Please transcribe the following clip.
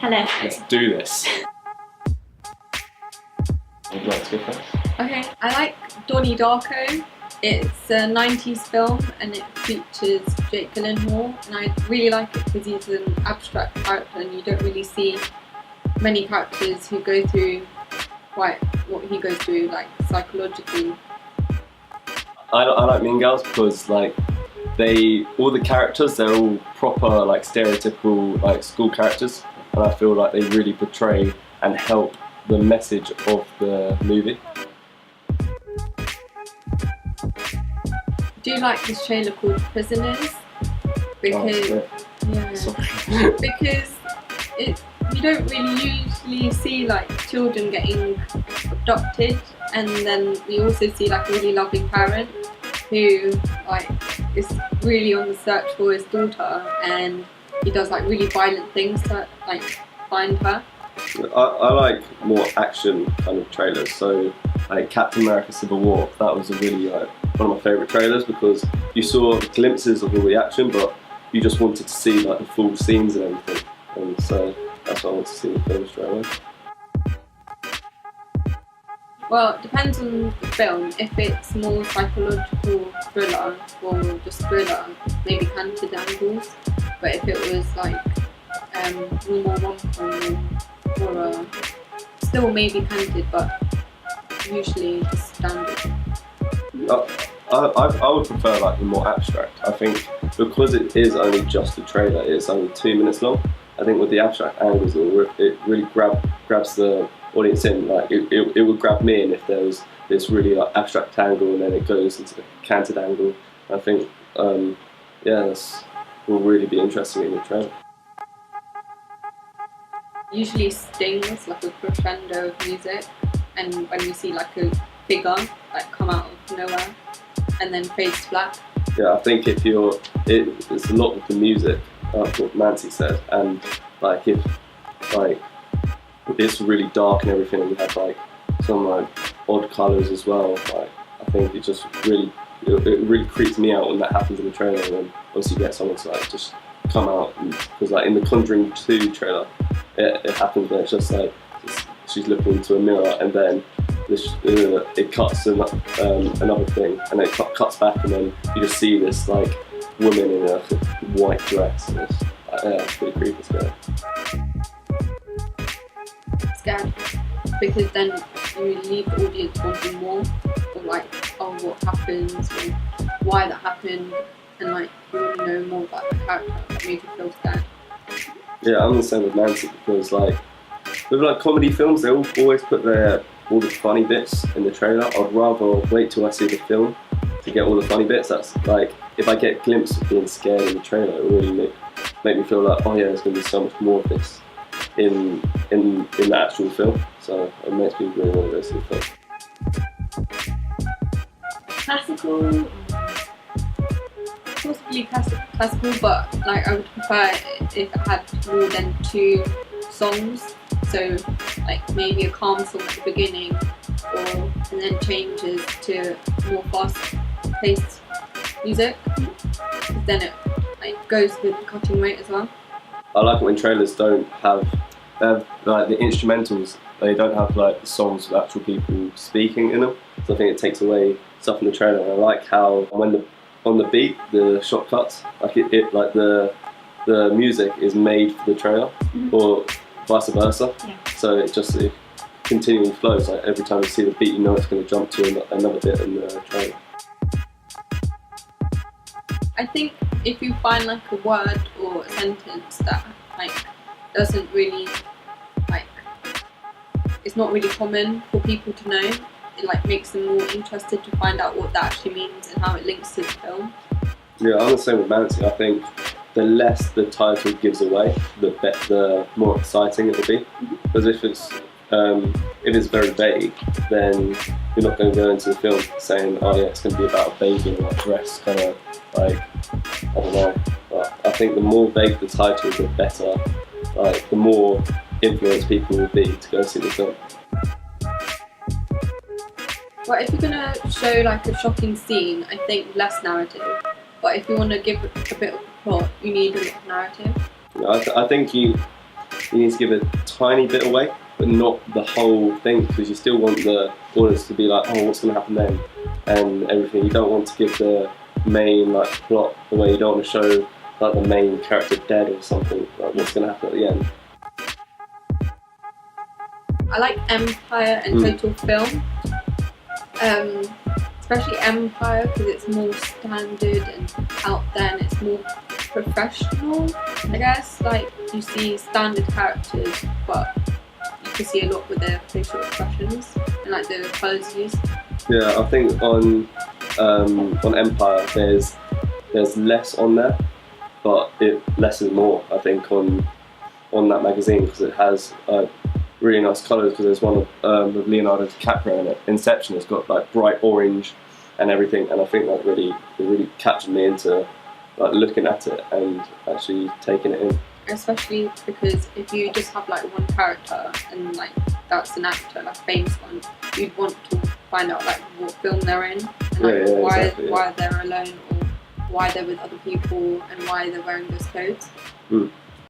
Hello. Let's do this. Would you like to go first? Okay, I like Donnie Darko. It's a 90s film and it features Jake Gyllenhaal, and I really like it because he's an abstract character and you don't really see many characters who go through quite what he goes through, like psychologically. I like Mean Girls because like all the characters, they're all proper like stereotypical like school characters, and I feel like they really portray and help the message of the movie. Do you like this trailer called Prisoners? Because because you don't really usually see like children getting abducted, and then we also see like a really loving parent who like is really on the search for his daughter, and he does like really violent things to like find her. I like more action kind of trailers, so like Captain America Civil War, that was a really one of my favourite trailers because you saw glimpses of all the action, but you just wanted to see like the full scenes and everything, and so that's what I want to see in the film straight away. Well, it depends on the film. If it's more psychological thriller or just thriller, maybe Canted Angles. But if it was like more rom-com or horror, still maybe Canted, but usually just standard. I would prefer like the more abstract. I think because it is only just a trailer, it's only 2 minutes long. I think with the abstract angles, it really grabs the audience in. Like it would grab me in if there was this really like abstract angle and then it goes into the canted angle. I think this will really be interesting in the trailer. Usually stings like a crescendo of music, and when you see like a figure like come out of nowhere and then fades to black. Yeah, I think it's a lot with the music, like what Nancy said, and like if like it's really dark and everything, and we have like some like odd colours as well. Like I think it really creeps me out when that happens in the trailer, and then obviously you get someone to like just come out, because like in the Conjuring 2 trailer, it happens where it's just like she's looking into a mirror and then it cuts to another thing, and then it cuts back, and then you just see this like woman in a white dress, and it's pretty creepy. Scared, because then you leave the audience wanting more of like, oh, what happens and why that happened, and like you want to know more about the character that made you feel scared. Yeah, I'm the same with Nancy, because like with like comedy films, they always put all the funny bits in the trailer. I'd rather wait till I see the film to get all the funny bits. That's like, if I get a glimpse of being scared in the trailer, it really make me feel like, oh yeah, there's going to be so much more of this in the actual film. So it makes me really want to go see the film. Classical, possibly classical, but like I would prefer if it had more than 2 songs. So like maybe a calm song at the beginning, and then changes to more fast-paced music. Then it like goes with the cutting rate as well. I like it when trailers they have like the instrumentals. They don't have like the songs with actual people speaking in them. So I think it takes away stuff in the trailer. And I like how when on the beat the shot cuts, like it like the music is made for the trailer, or vice versa. Yeah. So it continually flows. Like every time you see the beat, you know it's going to jump to another bit in the trailer. I think if you find like a word or a sentence that like doesn't really like, it's not really common for people to know, it like makes them more interested to find out what that actually means and how it links to the film. Yeah, I'm the same with Nancy. I think the less the title gives away, the more exciting it will be. Because if it's very vague, then you're not going to go into the film saying, oh yeah, it's going to be about a baby in a dress, kind of like, I don't know. But I think the more vague the title, the better, like the more influence people will be to go see the film. Well, if you're going to show like a shocking scene, I think less narrative. But if you want to give a bit of plot, you need a lot of narrative. I think you need to give a tiny bit away, but not the whole thing, because you still want the audience to be like, oh, what's going to happen then, and everything. You don't want to give the main like plot away. You don't want to show like the main character dead or something, like what's going to happen at the end. I like Empire and Total Film, especially Empire because it's more standard and out there and it's more professional, I guess. Like you see standard characters, but you can see a lot with their facial expressions and like the colours used. Yeah, I think on Empire there's less on there, but less is more. I think on that magazine, because it has really nice colours, because there's one of Leonardo DiCaprio in it. Inception has got like bright orange and everything, and I think that really captured me into like looking at it and actually taking it in. Especially because if you just have like one character and like that's an actor, like a famous one, you'd want to find out like what film they're in and like why they're alone or why they're with other people and why they're wearing those clothes.